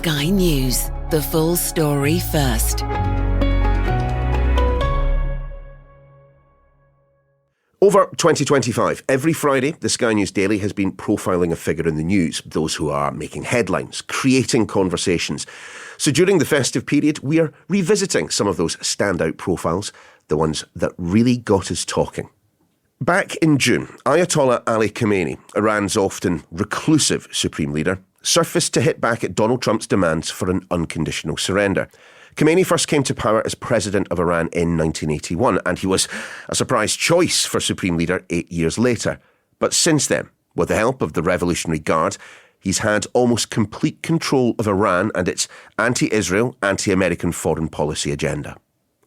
Sky News. The full story first. Over 2025, every Friday, the Sky News Daily has been profiling a figure in the news, those who are making headlines, creating conversations. So during the festive period, we are revisiting some of those standout profiles, the ones that really got us talking. Back in June, Ayatollah Ali Khamenei, Iran's often reclusive supreme leader, surfaced to hit back at Donald Trump's demands for an unconditional surrender. Khamenei first came to power as president of Iran in 1981, and he was a surprise choice for supreme leader 8 years later. But since then, with the help of the Revolutionary Guard, he's had almost complete control of Iran and its anti-Israel, anti-American foreign policy agenda.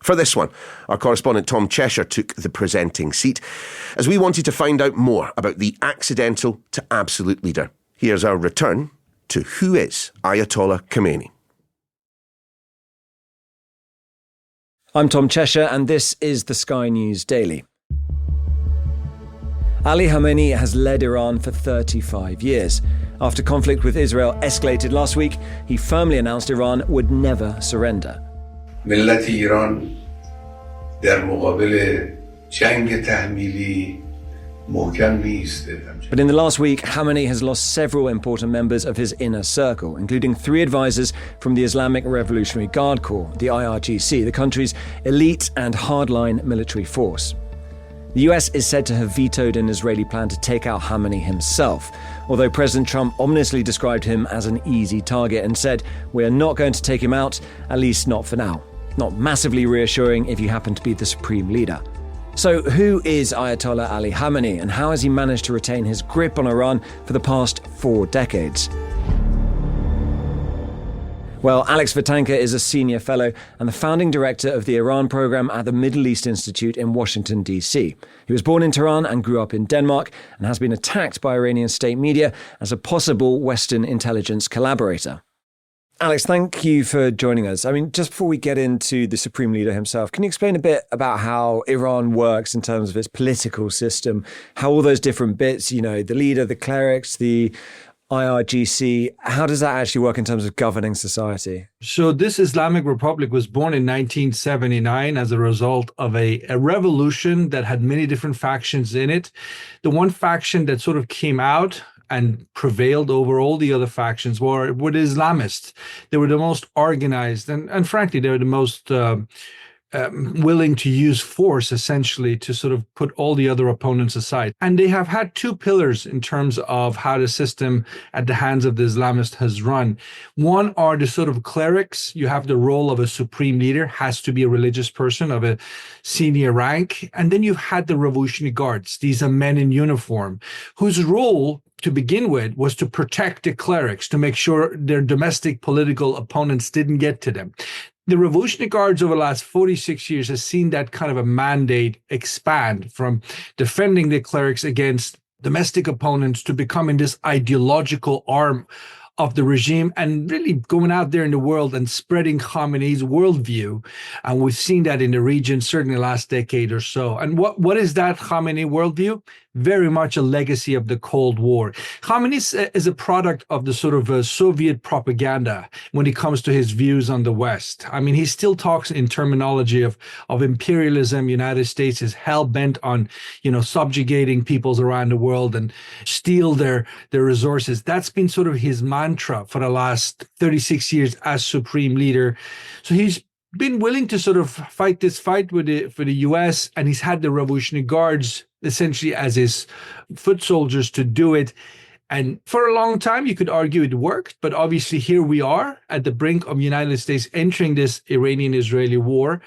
For this one, our correspondent Tom Cheshire took the presenting seat as we wanted to find out more about the accidental to absolute leader. Here's our return to who is Ayatollah Khamenei. I'm Tom Cheshire, and this is the Sky News Daily. Ali Khamenei has led Iran for 35 years. After conflict with Israel escalated last week, he firmly announced Iran would never surrender. ملت ایران در مقابل جنگ تحمیلی محکم می‌ایسته. But in the last week, Khamenei has lost several important members of his inner circle, including 3 advisors from the Islamic Revolutionary Guard Corps, the IRGC, the country's elite and hardline military force. The US is said to have vetoed an Israeli plan to take out Khamenei himself, although President Trump ominously described him as an easy target and said, "We're not going to take him out, at least not for now." Not massively reassuring if you happen to be the supreme leader. So who is Ayatollah Ali Khamenei, and how has he managed to retain his grip on Iran for the past 4 decades? Well, Alex Vatanka is a senior fellow and the founding director of the Iran program at the Middle East Institute in Washington, D.C. He was born in Tehran and grew up in Denmark and has been attacked by Iranian state media as a possible Western intelligence collaborator. Alex, thank you for joining us. I mean, just before we get into the supreme leader himself, can you explain a bit about how Iran works in terms of its political system, how all those different bits, the leader, the clerics, the IRGC, how does that actually work in terms of governing society? So this Islamic Republic was born in 1979 as a result of a revolution that had many different factions in it. The one faction that sort of came out and prevailed over all the other factions were the Islamists. They were the most organized and frankly, they were the most willing to use force, essentially, to sort of put all the other opponents aside. And they have had 2 pillars in terms of how the system at the hands of the Islamists has run. One are the sort of clerics. You have the role of a supreme leader, has to be a religious person of a senior rank. And then you've had the Revolutionary Guards. These are men in uniform whose role to begin with was to protect the clerics, to make sure their domestic political opponents didn't get to them. The Revolutionary Guards over the last 46 years has seen that kind of a mandate expand from defending the clerics against domestic opponents to becoming this ideological arm of the regime and really going out there in the world and spreading Khamenei's worldview. And we've seen that in the region, certainly the last decade or so. And what is that Khamenei worldview? Very much a legacy of the Cold War. Khamenei is a product of the sort of Soviet propaganda when it comes to his views on the West. I mean, he still talks in terminology of imperialism. United States is hell-bent on, subjugating peoples around the world and steal their resources. That's been sort of his mantra for the last 36 years as supreme leader. So he's been willing to sort of fight this fight for the US, and he's had the Revolutionary Guards essentially as his foot soldiers to do it. And for a long time, you could argue it worked, but obviously here we are at the brink of the United States entering this Iranian-Israeli war.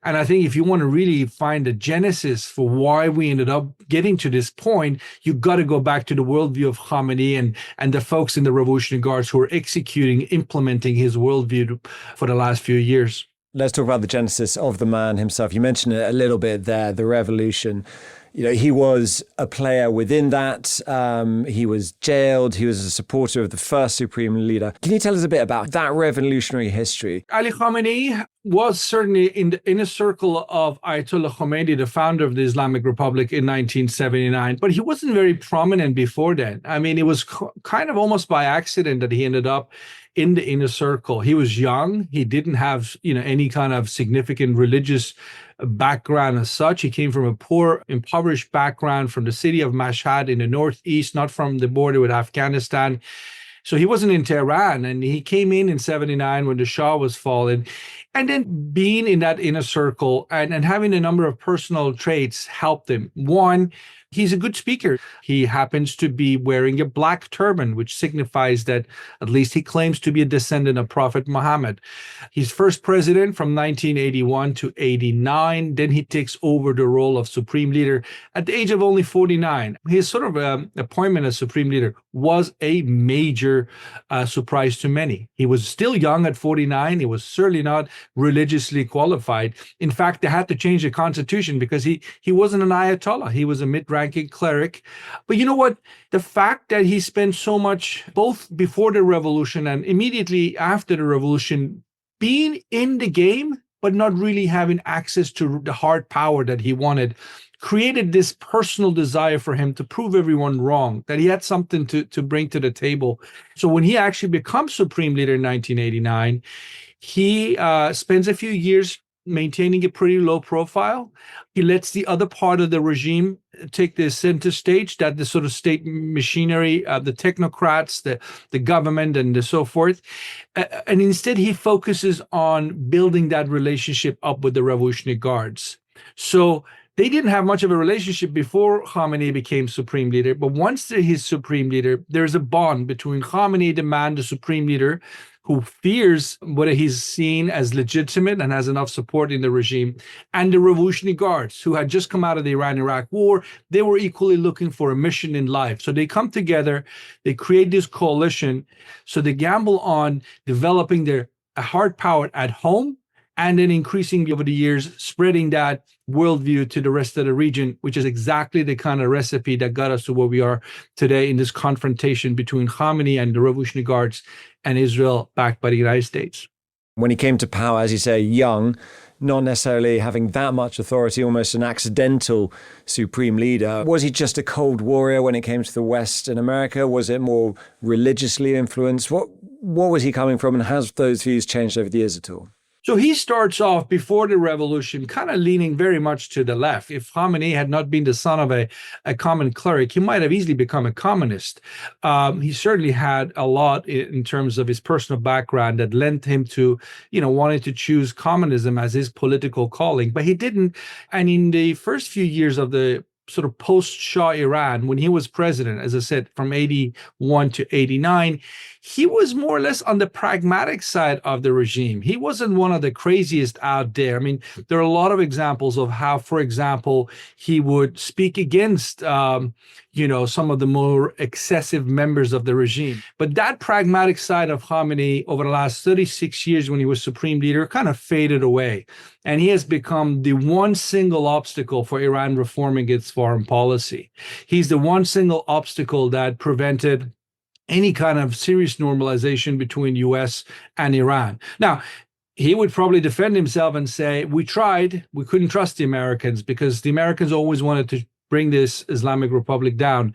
And I think if you want to really find the genesis for why we ended up getting to this point, you've got to go back to the worldview of Khamenei and the folks in the Revolutionary Guards who are implementing his worldview for the last few years. Let's talk about the genesis of the man himself. You mentioned it a little bit there, the revolution. he was a player within that. He was jailed. He was a supporter of the first supreme leader. Can you tell us a bit about that revolutionary history? Ali Khamenei was certainly in the inner circle of Ayatollah Khamenei, the founder of the Islamic Republic in 1979, but he wasn't very prominent before then. I mean, it was kind of almost by accident that he ended up in the inner circle. He was young. He didn't have, any kind of significant religious background as such. He came from a poor, impoverished background from the city of Mashhad in the northeast, not from the border with Afghanistan. So he wasn't in Tehran, and he came in 79 when the Shah was fallen. And then being in that inner circle and having a number of personal traits helped him. One, he's a good speaker. He happens to be wearing a black turban, which signifies that at least he claims to be a descendant of Prophet Muhammad. He's first president from 1981 to 89. Then he takes over the role of supreme leader at the age of only 49. His sort of appointment as supreme leader was a major surprise to many. He was still young at 49. He was certainly not religiously qualified. In fact, they had to change the constitution because he wasn't an Ayatollah. He was a mid-ranking cleric. But you know what? The fact that he spent so much, both before the revolution and immediately after the revolution, being in the game, but not really having access to the hard power that he wanted, created this personal desire for him to prove everyone wrong, that he had something to bring to the table. So when he actually becomes supreme leader in 1989, he spends a few years maintaining a pretty low profile. He lets the other part of the regime take the center stage, that the sort of state machinery, the technocrats, the government, and so forth. And instead, he focuses on building that relationship up with the Revolutionary Guards. So they didn't have much of a relationship before Khamenei became supreme leader. But once he's supreme leader, there's a bond between Khamenei, the man, the supreme leader, who fears what he's seen as legitimate and has enough support in the regime, and the Revolutionary Guards, who had just come out of the Iran-Iraq war. They were equally looking for a mission in life. So they come together, they create this coalition. So they gamble on developing their hard power at home, and then increasingly over the years, spreading that worldview to the rest of the region, which is exactly the kind of recipe that got us to where we are today in this confrontation between Khamenei and the Revolutionary Guards and Israel, backed by the United States. When he came to power, as you say, young, not necessarily having that much authority, almost an accidental supreme leader. Was he just a cold warrior when it came to the West in America? Was it more religiously influenced? What was he coming from, and has those views changed over the years at all? So he starts off before the revolution kind of leaning very much to the left. If Khamenei had not been the son of a common cleric, he might have easily become a communist. He certainly had a lot in terms of his personal background that lent him to, wanting to choose communism as his political calling, but he didn't. And in the first few years of the sort of post-Shah Iran, when he was president, as I said, from 81 to 89, he was more or less on the pragmatic side of the regime. He wasn't one of the craziest out there. I mean, there are a lot of examples of how, for example, he would speak against, some of the more excessive members of the regime. But that pragmatic side of Khamenei over the last 36 years when he was supreme leader kind of faded away. And he has become the one single obstacle for Iran reforming its foreign policy. He's the one single obstacle that prevented any kind of serious normalization between U.S. and Iran. Now, he would probably defend himself and say, we tried, we couldn't trust the Americans because the Americans always wanted to bring this Islamic Republic down.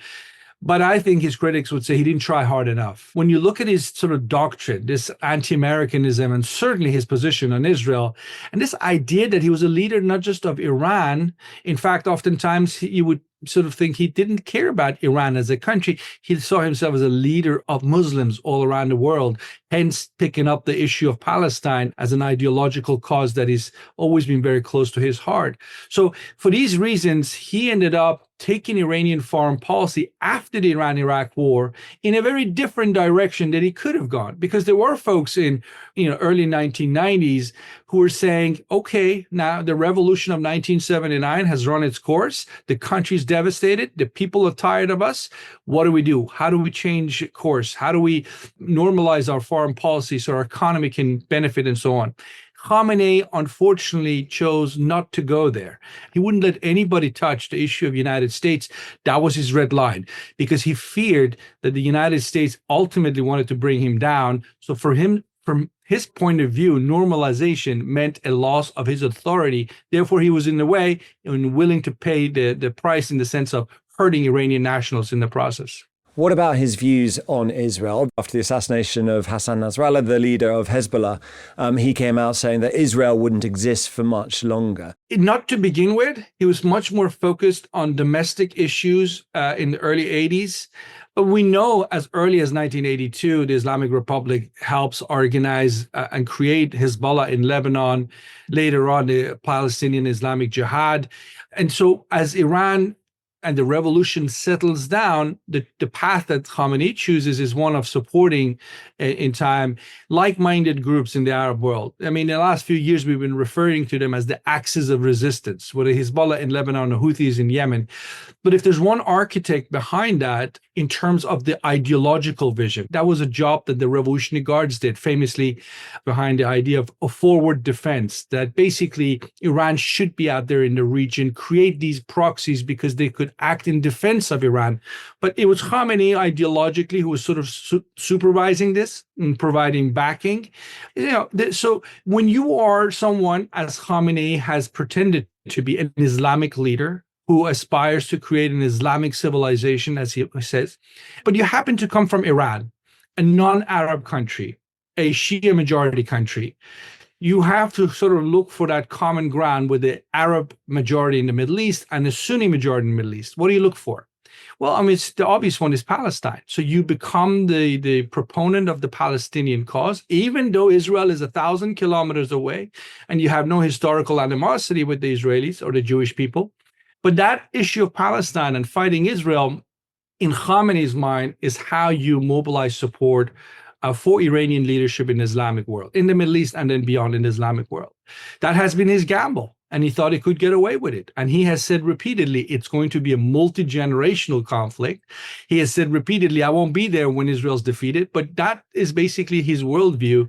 But I think his critics would say he didn't try hard enough. When you look at his sort of doctrine, this anti-Americanism, and certainly his position on Israel, and this idea that he was a leader not just of Iran, in fact, oftentimes you would sort of think he didn't care about Iran as a country. He saw himself as a leader of Muslims all around the world, hence picking up the issue of Palestine as an ideological cause that has always been very close to his heart. So for these reasons, he ended up taking Iranian foreign policy after the Iran-Iraq war in a very different direction that he could have gone, because there were folks in early 1990s who were saying, okay, now the revolution of 1979 has run its course. The country's devastated. The people are tired of us. What do we do? How do we change course? How do we normalize our foreign policy so our economy can benefit and so on? Khamenei, unfortunately, chose not to go there. He wouldn't let anybody touch the issue of the United States. That was his red line, because he feared that the United States ultimately wanted to bring him down. So for him, from his point of view, normalization meant a loss of his authority. Therefore, he was in the way and willing to pay the price in the sense of hurting Iranian nationals in the process. What about his views on Israel? After the assassination of Hassan Nasrallah, the leader of Hezbollah, he came out saying that Israel wouldn't exist for much longer. Not to begin with, he was much more focused on domestic issues in the early 80s. But we know as early as 1982, the Islamic Republic helps organize and create Hezbollah in Lebanon, later on the Palestinian Islamic Jihad. And so as Iran and the revolution settles down, the path that Khamenei chooses is one of supporting, in time, like-minded groups in the Arab world. I mean, in the last few years, we've been referring to them as the axis of resistance, whether Hezbollah in Lebanon or Houthis in Yemen. But if there's one architect behind that, in terms of the ideological vision, that was a job that the Revolutionary Guards did, famously behind the idea of a forward defense, that basically Iran should be out there in the region, create these proxies because they could act in defense of Iran. But it was Khamenei ideologically who was sort of supervising this and providing backing. So when you are someone, as Khamenei has pretended to be, an Islamic leader who aspires to create an Islamic civilization, as he says, but you happen to come from Iran, a non-Arab country, a Shia majority country, you have to sort of look for that common ground with the Arab majority in the Middle East and the Sunni majority in the Middle East. What do you look for? Well, I mean, the obvious one is Palestine. So you become the proponent of the Palestinian cause, even though Israel is 1,000 kilometers away and you have no historical animosity with the Israelis or the Jewish people. But that issue of Palestine and fighting Israel, in Khamenei's mind, is how you mobilize support for Iranian leadership in the Islamic world, in the Middle East and then beyond in the Islamic world. That has been his gamble, and he thought he could get away with it. And he has said repeatedly, it's going to be a multi-generational conflict. He has said repeatedly, I won't be there when Israel's defeated, but that is basically his worldview.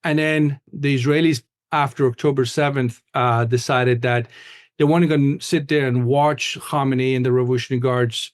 And then the Israelis, after October 7th, decided that they weren't going to sit there and watch Khamenei and the Revolutionary Guards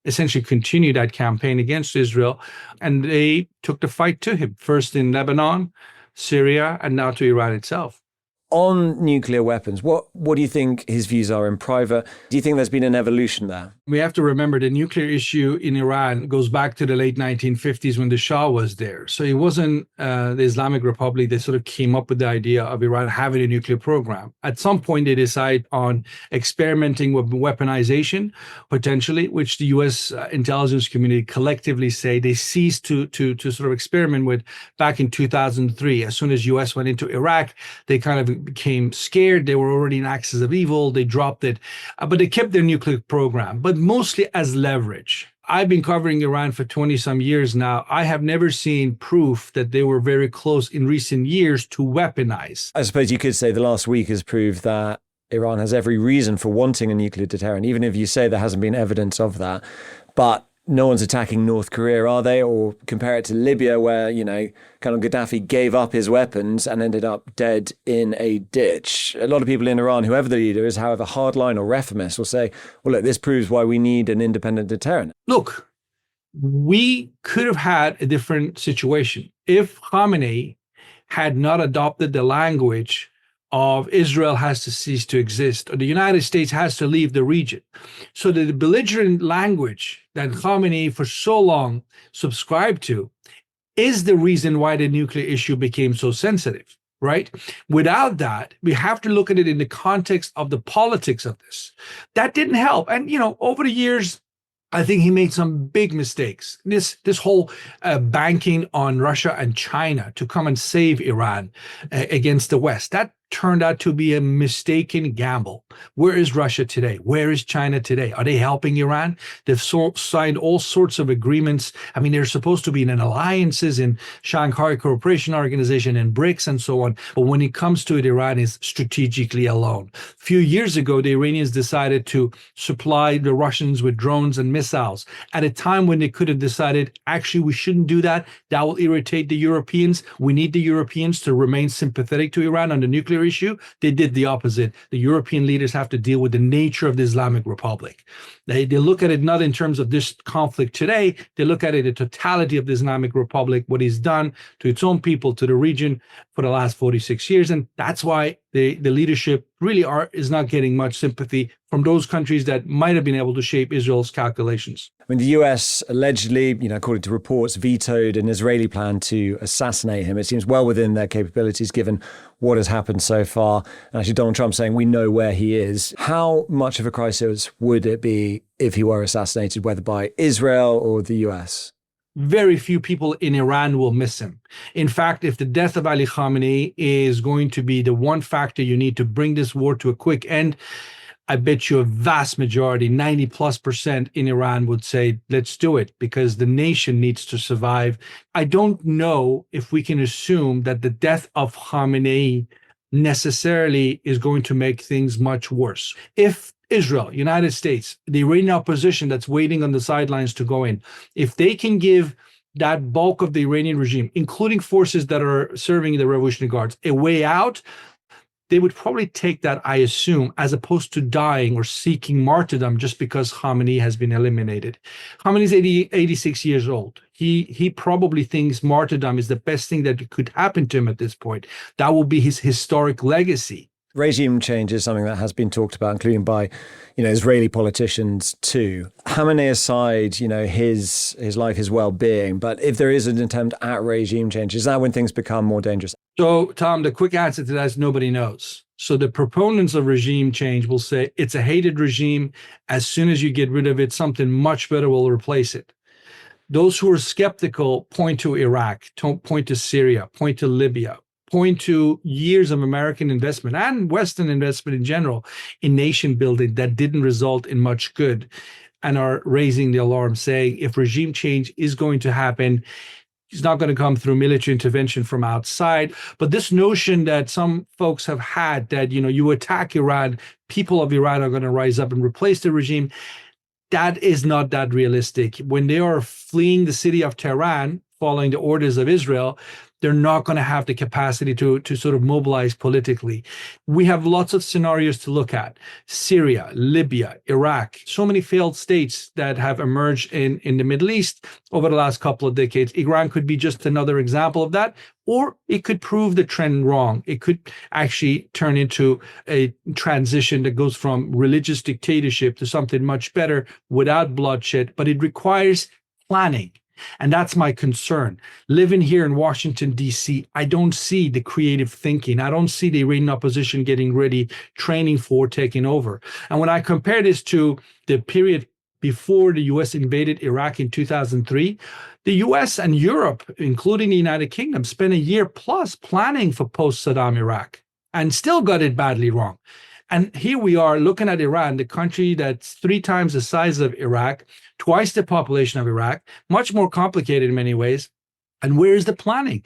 essentially continue that campaign against Israel. And they took the fight to him, first in Lebanon, Syria, and now to Iran itself. On nuclear weapons, what do you think his views are in private? Do you think there's been an evolution there? We have to remember the nuclear issue in Iran goes back to the late 1950s when the Shah was there. So it wasn't the Islamic Republic that sort of came up with the idea of Iran having a nuclear program. At some point, they decide on experimenting with weaponization, potentially, which the U.S. intelligence community collectively say they ceased to sort of experiment with back in 2003. As soon as U.S. went into Iraq, they kind of became scared. They were already an axis of evil. They dropped it, but they kept their nuclear program, but mostly as leverage. I've been covering Iran for 20 some years now. I have never seen proof that they were very close in recent years to weaponize. I suppose you could say the last week has proved that Iran has every reason for wanting a nuclear deterrent, even if you say there hasn't been evidence of that. But no one's attacking North Korea, are they? Or compare it to Libya, where, Colonel Gaddafi gave up his weapons and ended up dead in a ditch. A lot of people in Iran, whoever the leader is, however hardline or reformist, will say, well, look, this proves why we need an independent deterrent. Look, we could have had a different situation if Khamenei had not adopted the language of Israel has to cease to exist, or the United States has to leave the region. So the belligerent language that Khamenei for so long subscribed to is the reason why the nuclear issue became so sensitive, right? Without that, we have to look at it in the context of the politics of this. That didn't help. And, over the years, I think he made some big mistakes. This whole banking on Russia and China to come and save Iran against the West, that turned out to be a mistaken gamble. Where is Russia today? Where is China today? Are they helping Iran? They've signed all sorts of agreements. I mean, they're supposed to be in alliances in Shanghai Cooperation Organization and BRICS and so on. But when it comes to it, Iran is strategically alone. A few years ago, the Iranians decided to supply the Russians with drones and missiles at a time when they could have decided, actually, we shouldn't do that. That will irritate the Europeans. We need the Europeans to remain sympathetic to Iran on the nuclear issue. They did the opposite. The European leaders have to deal with the nature of the Islamic Republic. They look at it not in terms of this conflict today. They look at it the totality of the Islamic Republic, what it's done to its own people, to the region for the last 46 years. And that's why the leadership really is not getting much sympathy from those countries that might have been able to shape Israel's calculations. I mean, the US allegedly, according to reports, vetoed an Israeli plan to assassinate him. It seems well within their capabilities given what has happened so far. And actually, Donald Trump saying we know where he is. How much of a crisis would it be if he were assassinated, whether by Israel or the US? Very few people in Iran will miss him. In fact, if the death of Ali Khamenei is going to be the one factor you need to bring this war to a quick end, I bet you a vast majority, 90+% in Iran would say, let's do it, because the nation needs to survive. I don't know if we can assume that the death of Khamenei necessarily is going to make things much worse. If Israel, United States, the Iranian opposition that's waiting on the sidelines to go in, if they can give that bulk of the Iranian regime, including forces that are serving the Revolutionary Guards, a way out, they would probably take that, I assume, as opposed to dying or seeking martyrdom just because Khamenei has been eliminated. Khamenei's 86 years old. He probably thinks martyrdom is the best thing that could happen to him at this point. That will be his historic legacy. Regime change is something that has been talked about, including by, Israeli politicians too. Khamenei aside, his life, his well-being. But if there is an attempt at regime change, is that when things become more dangerous? So, Tom, the quick answer to that is nobody knows. So the proponents of regime change will say it's a hated regime. As soon as you get rid of it, something much better will replace it. Those who are skeptical point to Iraq, point to Syria, point to Libya, point to years of American investment and Western investment in general in nation building that didn't result in much good, and are raising the alarm saying if regime change is going to happen, it's not going to come through military intervention from outside. But this notion that some folks have had that, you attack Iran, people of Iran are going to rise up and replace the regime, that is not that realistic. When they are fleeing the city of Tehran, following the orders of Israel, they're not going to have the capacity to sort of mobilize politically. We have lots of scenarios to look at. Syria, Libya, Iraq, so many failed states that have emerged in the Middle East over the last couple of decades. Iran could be just another example of that, or it could prove the trend wrong. It could actually turn into a transition that goes from religious dictatorship to something much better without bloodshed, but it requires planning. And that's my concern. Living here in Washington, D.C., I don't see the creative thinking. I don't see the Iranian opposition getting ready, training for taking over. And when I compare this to the period before the U.S. invaded Iraq in 2003, the U.S. and Europe, including the United Kingdom, spent a year plus planning for post-Saddam Iraq and still got it badly wrong. And here we are looking at Iran, the country that's 3 times the size of Iraq, twice the population of Iraq, much more complicated in many ways. And where is the planning?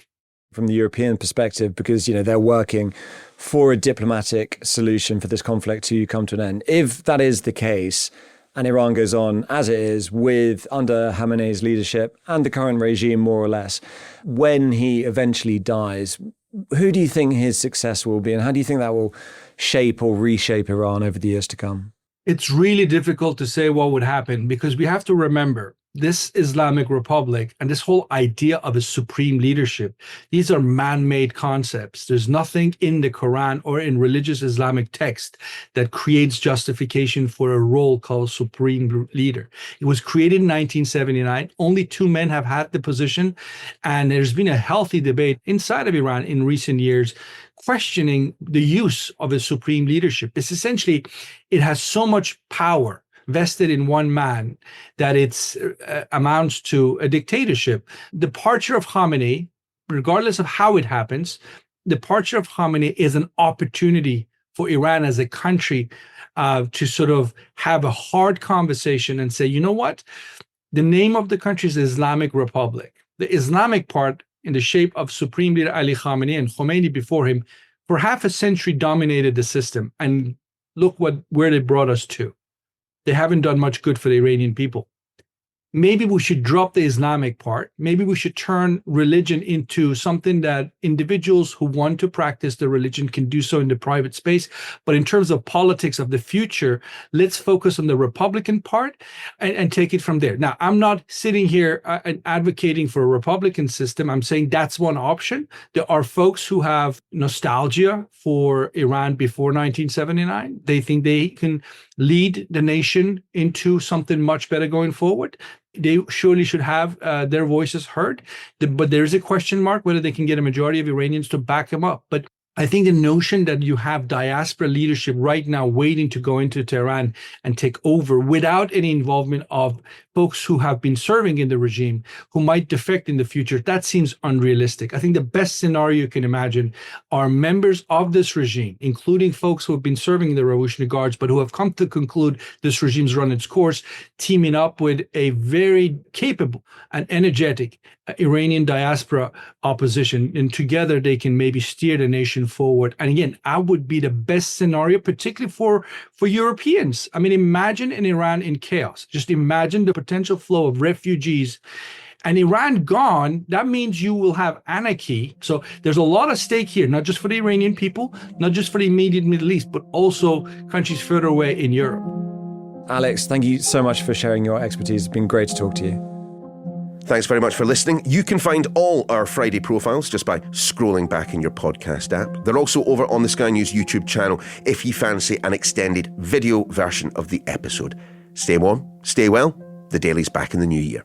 From the European perspective, because, they're working for a diplomatic solution for this conflict to come to an end. If that is the case, and Iran goes on as it is under Khamenei's leadership and the current regime, more or less, when he eventually dies, who do you think his successor will be? And how do you think that will shape or reshape Iran over the years to come? It's really difficult to say what would happen, because we have to remember this Islamic Republic and this whole idea of a supreme leadership, these are man-made concepts. There's nothing in the Quran or in religious Islamic text that creates justification for a role called supreme leader. It was created in 1979. Only 2 men have had the position. And there's been a healthy debate inside of Iran in recent years questioning the use of a supreme leadership. It's essentially, it has so much power vested in one man that it amounts to a dictatorship. Departure of Khamenei, regardless of how it happens, departure of Khamenei is an opportunity for Iran as a country to sort of have a hard conversation and say, you know what? The name of the country is Islamic Republic. The Islamic part, in the shape of Supreme Leader Ali Khamenei and Khomeini before him, for half a century dominated the system. And look where they brought us to. They haven't done much good for the Iranian people. Maybe we should drop the Islamic part. Maybe we should turn religion into something that individuals who want to practice the religion can do so in the private space. But in terms of politics of the future, let's focus on the Republican part and take it from there. Now, I'm not sitting here and advocating for a Republican system. I'm saying that's one option. There are folks who have nostalgia for Iran before 1979. They think they can lead the nation into something much better going forward. They surely should have their voices heard, but there's a question mark whether they can get a majority of Iranians to back them up. But I think the notion that you have diaspora leadership right now waiting to go into Tehran and take over without any involvement of folks who have been serving in the regime, who might defect in the future, that seems unrealistic. I think the best scenario you can imagine are members of this regime, including folks who have been serving in the Revolutionary Guards, but who have come to conclude this regime's run its course, teaming up with a very capable and energetic Iranian diaspora opposition. And together they can maybe steer the nation forward. And again, that would be the best scenario, particularly for Europeans. I mean, imagine an Iran in chaos. Just imagine the potential flow of refugees. And Iran gone, that means you will have anarchy. So there's a lot at stake here, not just for the Iranian people, not just for the immediate Middle East, but also countries further away in Europe. Alex, thank you so much for sharing your expertise. It's been great to talk to you. Thanks very much for listening. You can find all our Friday profiles just by scrolling back in your podcast app. They're also over on the Sky News YouTube channel if you fancy an extended video version of the episode. Stay warm, stay well. The Daily's back in the new year.